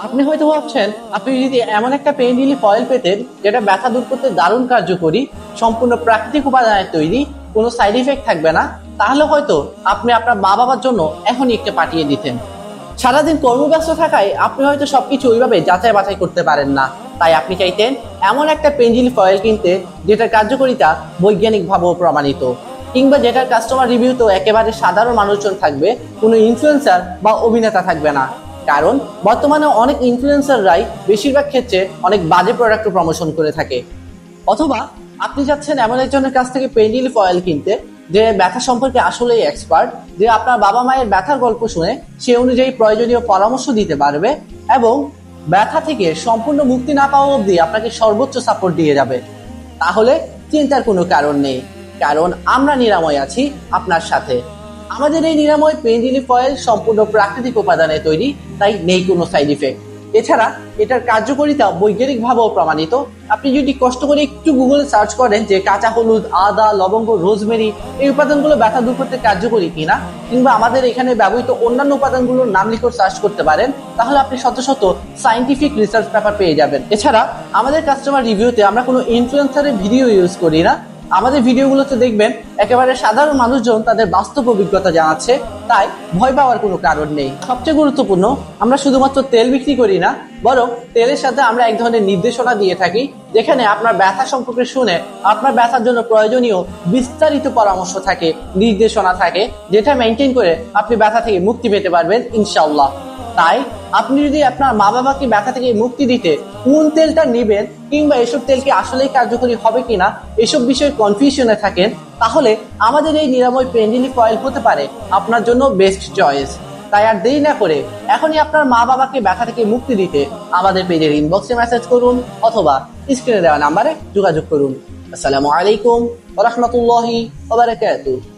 আপনি হয়তো ভাবছেন আপনি যদি এমন একটা পেইন রিলিফ অয়েল পেতেন যেটা ব্যথা দূর করতে দারুণ কার্যকরী, সম্পূর্ণ প্রাকৃতিক উপাদানে তৈরি, কোনো সাইড ইফেক্ট থাকবে না, তাহলে হয়তো আপনি আপনার মা বাবার জন্য এখনই একটা পাঠিয়ে দিতেন। সারাদিন কর্মব্যস্ত থাকায় আপনি হয়তো সবকিছু ওইভাবে যাচাই বাছাই করতে পারেন না, তাই আপনি চাইতেন এমন একটা পেইন রিলিফ অয়েল কিনতে যেটার কার্যকারিতা বৈজ্ঞানিকভাবেও প্রমাণিত, কিংবা যেটার কাস্টমার রিভিউতেও একেবারে সাধারণ মানুষজন থাকবে, কোনো ইনফ্লুয়েন্সার বা অভিনেতা থাকবে না। কারণ বর্তমানে অনেক ইনফ্লুয়েন্সাররাই বেশিরভাগ ক্ষেত্রে অনেক বাজে প্রোডাক্ট প্রমোশন করে থাকে। অথবা আপনি যাচ্ছেন এমন একজনের কাছ থেকে পেইন রিলিফ অয়েল কিনতে যে ব্যথা সম্পর্কে আসলেই এক্সপার্ট, যে আপনার বাবা মায়ের ব্যথার গল্প শুনে সে অনুযায়ী প্রয়োজনীয় পরামর্শ দিতে পারবে এবং ব্যথা থেকে সম্পূর্ণ মুক্তি না পাওয়া অবধি আপনাকে সর্বোচ্চ সাপোর্ট দিয়ে যাবে। তাহলে চিন্তার কোনো কারণ নেই, কারণ আমরা নিরাময় আছি আপনার সাথে। আমাদের এই নিরাময় পেইন রিলিফ অয়েল সম্পূর্ণ প্রাকৃতিক উপাদানে তৈরি, তাই নেই কোনো সাইড ইফেক্ট। এছাড়া এটার কার্যকারিতা বৈজ্ঞানিকভাবেও প্রমাণিত। আপনি যদি কষ্ট করে একটু গুগলে সার্চ করেন যে কাঁচা হলুদ, আদা, লবঙ্গ, রোজমেরি এই উপাদানগুলো ব্যথা দূর করতে কার্যকরী কিনা, কিংবা আমাদের এখানে ব্যবহৃত অন্যান্য উপাদানগুলোর নাম লিখে সার্চ করতে পারেন, তাহলে আপনি শত শত সাইন্টিফিক রিসার্চ পেপার পেয়ে যাবেন। এছাড়া আমাদের কাস্টমার রিভিউতে আমরা কোনো ইনফ্লুয়েন্সারের ভিডিও ইউজ করি না। আমাদের ভিডিওগুলোতে দেখবেন একেবারে সাধারণ মানুষজন তাদের বাস্তব অভিজ্ঞতা জানাচ্ছে, তাই ভয় পাওয়ার কোনো কারণ নেই। সবচেয়ে গুরুত্বপূর্ণ, আমরা শুধুমাত্র তেল বিক্রি করি না, বরং তেলের সাথে আমরা এক ধরনের নির্দেশনা দিয়ে থাকি, যেখানে আপনার ব্যথা সম্পর্কে শুনে আপনার ব্যথার জন্য প্রয়োজনীয় বিস্তারিত পরামর্শ থাকে, নির্দেশনা থাকে, যেটা মেনটেন করে আপনি ব্যথা থেকে মুক্তি পেতে পারবেন ইনশাআল্লাহ। তাই আপনি যদি আপনার মা বাবাকে ব্যথা থেকে মুক্তি দিতে কোন তেলটা নেবেন, কিংবা এসব তেল কি আসলেই কার্যকরী হবে কিনা এসব বিষয়ে কনফিউশনে থাকেন, তাহলে আমাদের এই নিরাময় পেইন রিলিফ অয়েল হতে পারে আপনার জন্য বেস্ট চয়েস। তাই আর দেরি না করে এখনই আপনার মা বাবাকে ব্যথা থেকে মুক্তি দিতে আমাদের পেজের ইনবক্সে মেসেজ করুন অথবা স্ক্রিনে দেওয়া নাম্বারে যোগাযোগ করুন। আসসালামু আলাইকুম ওয়া রাহমাতুল্লাহি ওয়া বারাকাতুহু।